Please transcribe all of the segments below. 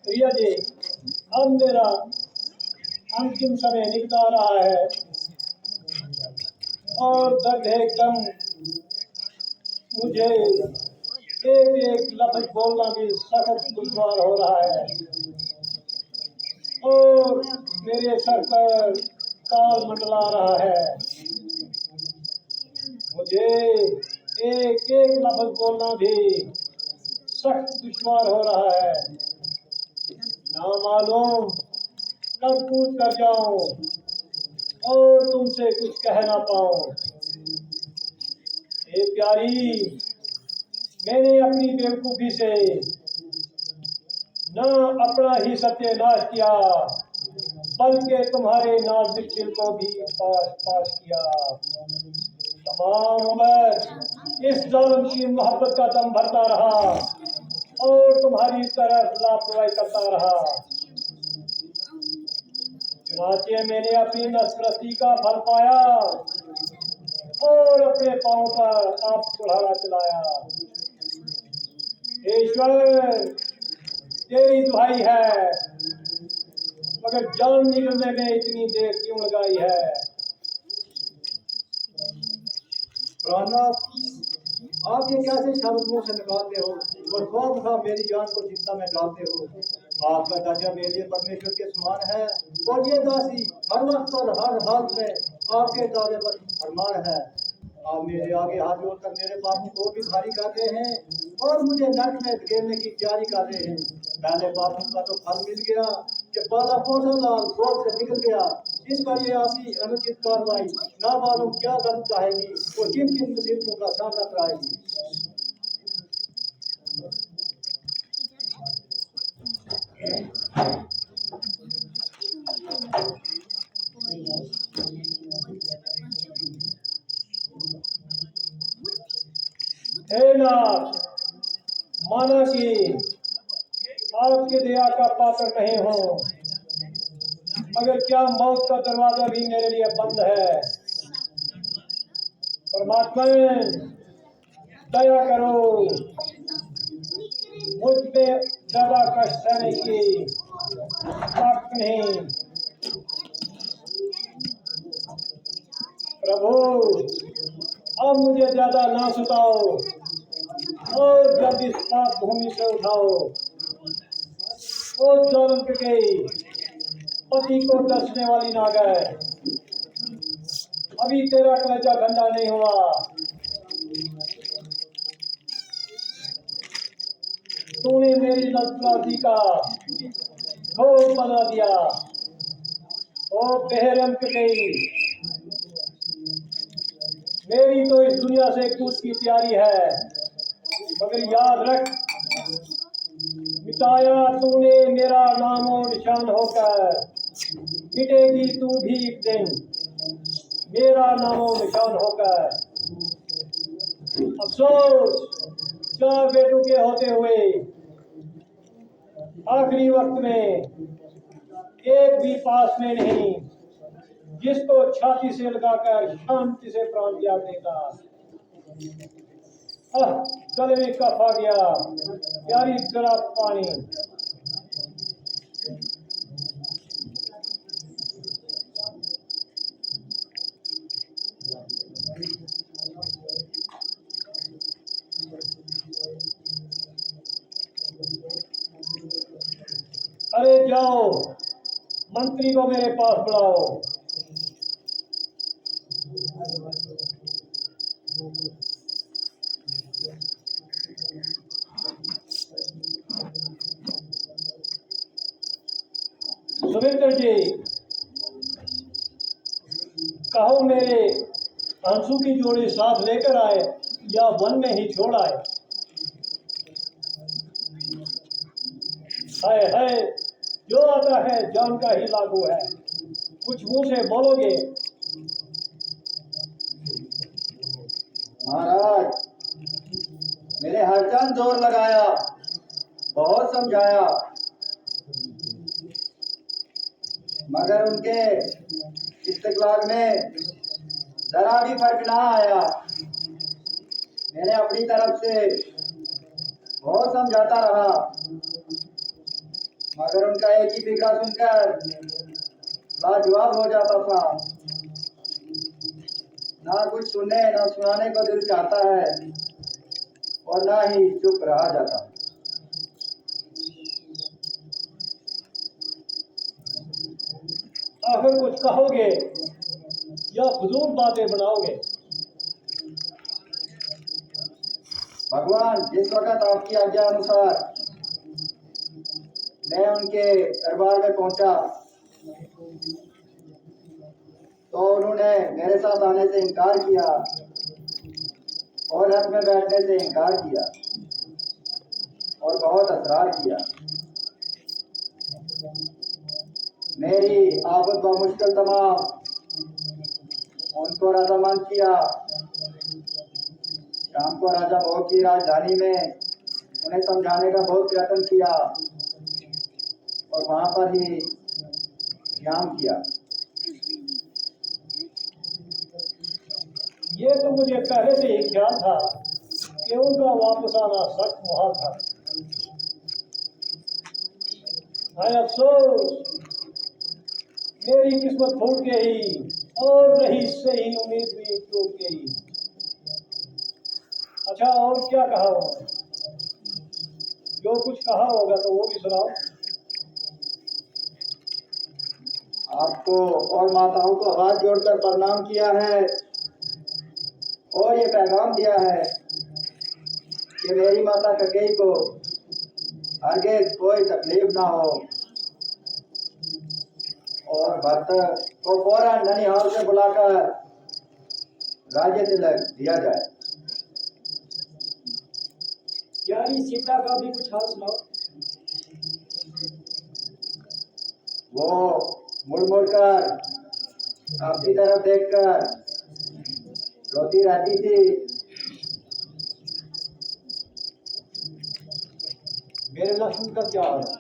प्रिया जी, अब मेरा अंतिम समय निकल आ रहा है और दर्द एकदम मुझे एक एक लफ्ज बोलना भी सख्त दुश्वार हो रहा है और मेरे सर पर काल मंडला रहा है। मुझे एक एक लफ्ज बोलना भी सख्त दुश्वार हो रहा है। ना मालूम कब पूछ कर जाऊं और तुमसे कुछ कह ना पाऊं। ए प्यारी, मैंने अपनी बेवकूफी से न अपना ही सत्यानाश किया बल्कि तुम्हारे नाजुक दिल को भी पास पास किया। तमाम उम्र इस जालिम की मोहब्बत का दम भरता रहा और तुम्हारी तरफ लापरवाही करता रहा। चुनाचे मैंने अपनी नफरती का फल पाया और अपने पांव पर आप कुल्हाड़ा चलाया। ईश्वर, तेरी दुहाई है, मगर जान निकलने में इतनी देर क्यों लगाई है? आप ये कैसे शब्द मुंह से निकालते हो और खौफ खा मेरी जान को चिंता में डालते हो? आपका दर्जा मेरे लिए परमेश्वर के समान है और ये दासी हर वक्त और हर हाल में आपके दावे पर फरमान है। आप मेरे आगे हाथ जोड़कर मेरे पापों को भी खाली कर रहे हैं और मुझे नरक में धकेलने की तैयारी कर रहे हैं। पहले पापों का तो फल मिल गया कि पाला पोसा लाल गोद से निकल गया। इस पर ये आपकी अनुचित कार्रवाई ना मालूम क्या दर्द चाहेगी और किन किन मुसीबतों का सामना कराएगी। हे नाथ, माना कि आपके दया का पात्र नहीं हो, मगर क्या मौत का दरवाजा भी मेरे लिए बंद है। परमात्मा दया करो, मुझ पे ज्यादा कष्ट सहने की ताकत नहीं। प्रभु अब मुझे ज्यादा ना सुताओ और जब इस पाप भूमि से उठाओ। ओ जालिम के पति को दसने वाली नागर, अभी तेरा कलेजा ठंडा नहीं हुआ। तूने मेरी नजराती का भोग बना दिया। ओ बेहरम के मेरी तो इस दुनिया से कूच की तैयारी है, मगर याद रख, मिटाया तूने मेरा नाम और निशान होकर, मिटेगी तू भी एक दिन मेरा नाम और निशान होकर। अफसोस 4 बेटों के होते हुए आखिरी वक्त में एक भी पास में नहीं जिसको छाती से लगाकर शांति से प्राण त्याग देता। गले में कफ आ गया, प्यारी जरा पानी। अरे जाओ, मंत्री को मेरे पास बुलाओ। सुमित्र जी, कहो मेरे अंशु की जोड़ी साथ लेकर आए या वन में ही छोड़ आए। है जो आता है जान का ही लागू है। कुछ मुंह से बोलोगे। महाराज, मेरे हरचंद जोर लगाया, बहुत समझाया, मगर उनके इस्तेक़लाल में जरा भी फर्क ना आया। मैंने अपनी तरफ से बहुत समझाता रहा, मगर उनका एक ही फिक्रा सुनकर लाजवाब हो जाता था। ना कुछ सुनने ना सुनाने को दिल चाहता है और ना ही चुप रहा जाता। आखिर कुछ कहोगे या फजूल बातें बनाओगे। भगवान, जिस वक्त आपकी आज्ञा अनुसार मैं उनके दरबार में पहुंचा तो उन्होंने मेरे साथ आने से इनकार किया और हक में बैठने से इनकार किया और बहुत असरार किया। मेरी आफत व मुश्किल तमाम उनको रजामंद किया। शाम को राजा भोग की राजधानी में उन्हें समझाने का बहुत प्रयत्न किया और वहां पर ही विराम किया। ये तो मुझे पहले से ही ख्याल था कि उनका वापस आना सख्त मुहाल था। हाय अफसोस, मेरी किस्मत फूट गई और रही से ही उम्मीद भी टूट गई। अच्छा, और क्या कहा उन्होंने? जो कुछ कहा होगा तो वो भी सुनाओ। आपको और माताओं को हाथ जोड़कर प्रणाम किया है और ये पैगाम दिया है कि मेरी माता ककेई को हरगिज़ कोई तकलीफ ना हो और भक्त को फौरन ननिहाल से बुलाकर राज्य तिलक दिया जाए। यारी सीता का भी कुछ हाल सुनाओ। वो मुड़ मुड़ कर आपकी तरफ देखकर रोती रहती थी। मेरे लक्ष्मण का क्या हाल है?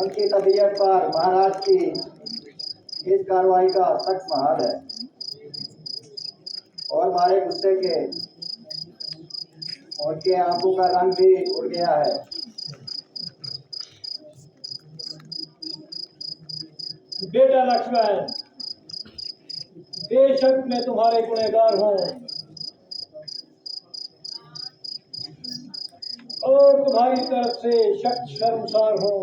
उनकी तबीयत पर महाराज की इस कार्रवाई का सख्त महाल है और हमारे गुस्से के उनके आंखों का रंग भी उड़ गया है। बेटा लक्ष्मण, बेशक मैं तुम्हारे गुनहगार हूँ और तुम्हारी तरफ से सख्त शर्मसार हूँ।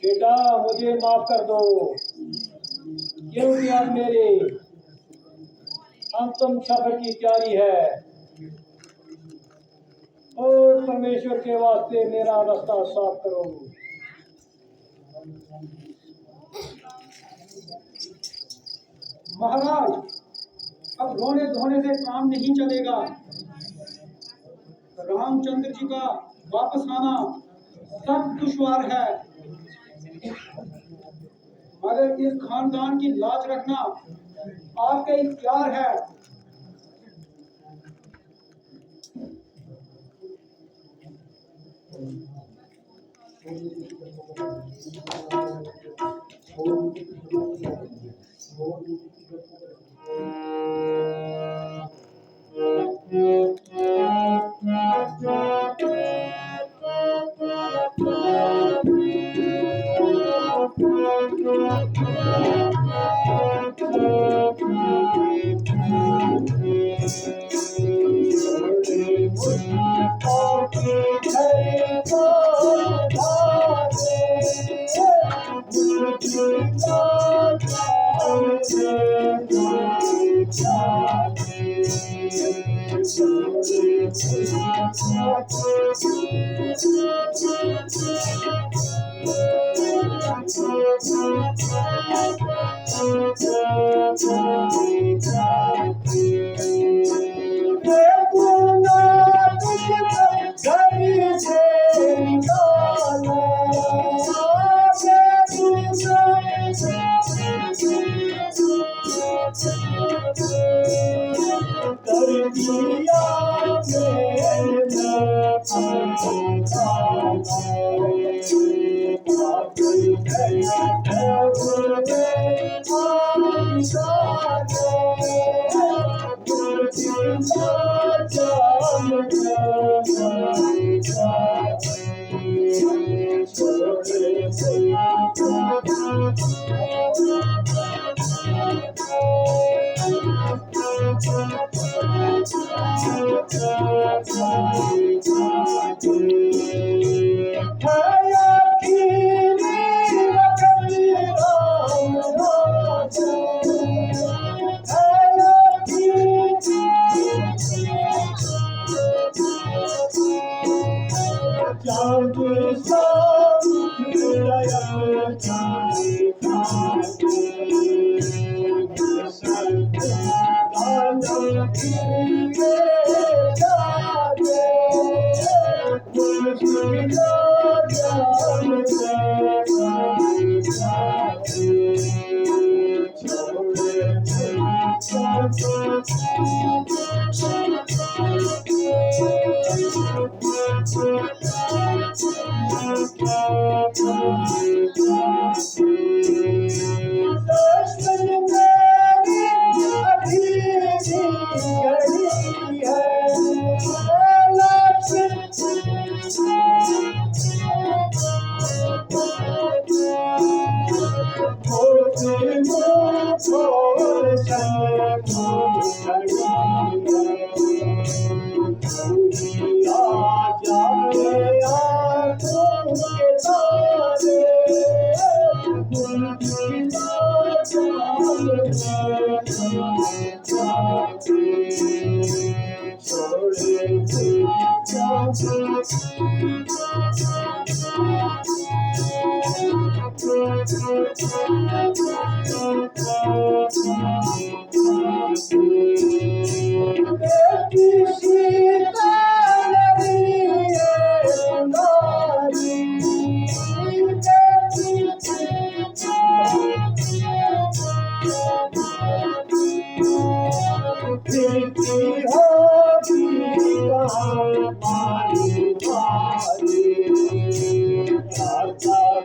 बेटा मुझे माफ कर दो, क्योंकि अब मेरे अंतिम सफर की तैयारी है और परमेश्वर के वास्ते मेरा रास्ता साफ करो। महाराज, अब रोने धोने से काम नहीं चलेगा। रामचंद्र जी का वापस आना सब दुश्वार है, मगर इस खानदान की लाज रखना आपके इख्तियार है।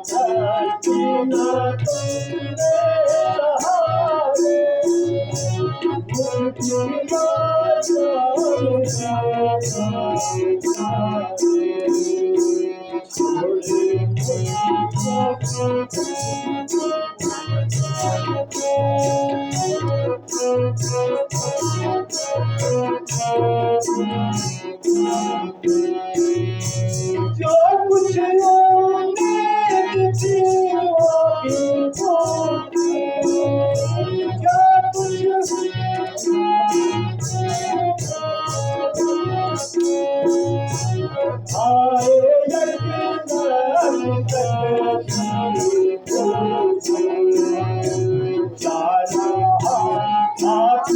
धरती न तुमने सहारे मुझकी जो कुछ उम्मीद थी वो भी टूटी, जो कुछ आए यकीन जाना हाथ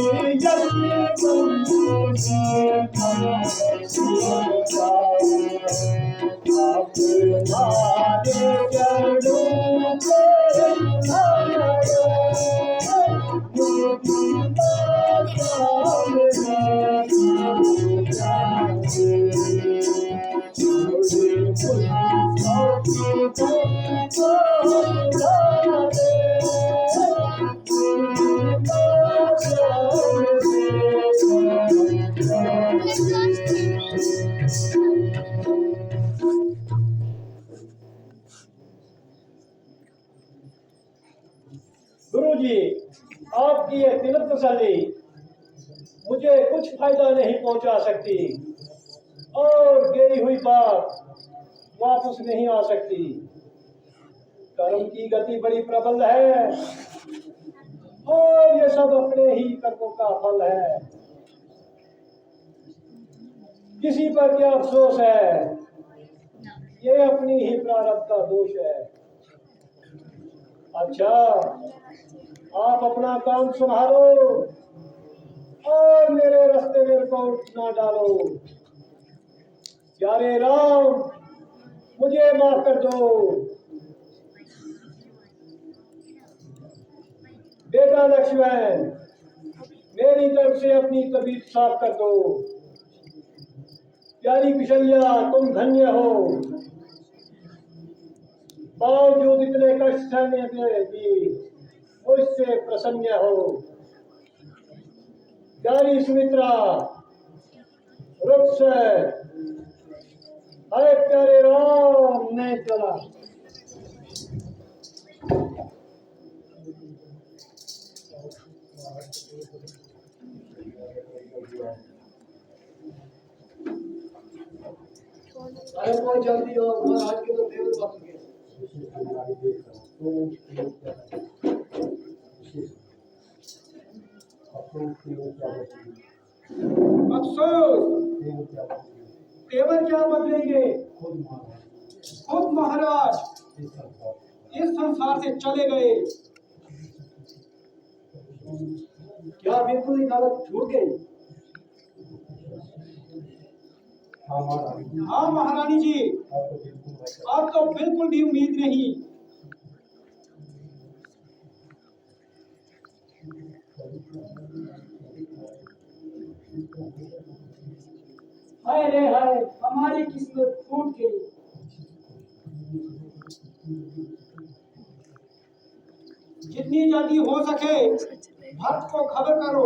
खाली जाने गुरुजी, आपकी ये तिलक तसल्ली मुझे कुछ फायदा नहीं पहुंचा सकती और गई हुई बात वापस नहीं आ सकती। कर्म की गति बड़ी प्रबल है और ये सब अपने ही कर्मों का फल है। किसी पर क्या अफसोस है, ये अपनी ही प्रारब्ध का दोष है। अच्छा, आप अपना काम संभालो और मेरे रास्ते में रुकावट ना डालो। प्यारे राम, मुझे माफ कर दो। बेटा लक्ष्मण, मेरी तरफ से अपनी तबीयत साफ कर दो। प्यारी कुशल्या, तुम धन्य हो। बावजूद इतने कष्ट सहने के भी मुझसे प्रसन्न हो। प्यारी सुमित्रा, रुक से, अरे प्यारे राम, मैं चला। अरे बहुत जल्दी हो, आज के तो देव बन गए। अफसोस, तेवर क्या बदलेंगे? खुद महाराज इस संसार से चले गए। क्या बिल्कुल ही गलत छूट गई? हाँ महारानी, हाँ महारानी जी, अब तो बिल्कुल भी उम्मीद नहीं। हाय रे हाय, हमारी किस्मत फूट गई। जितनी जल्दी हो सके भक्त को खबर करो।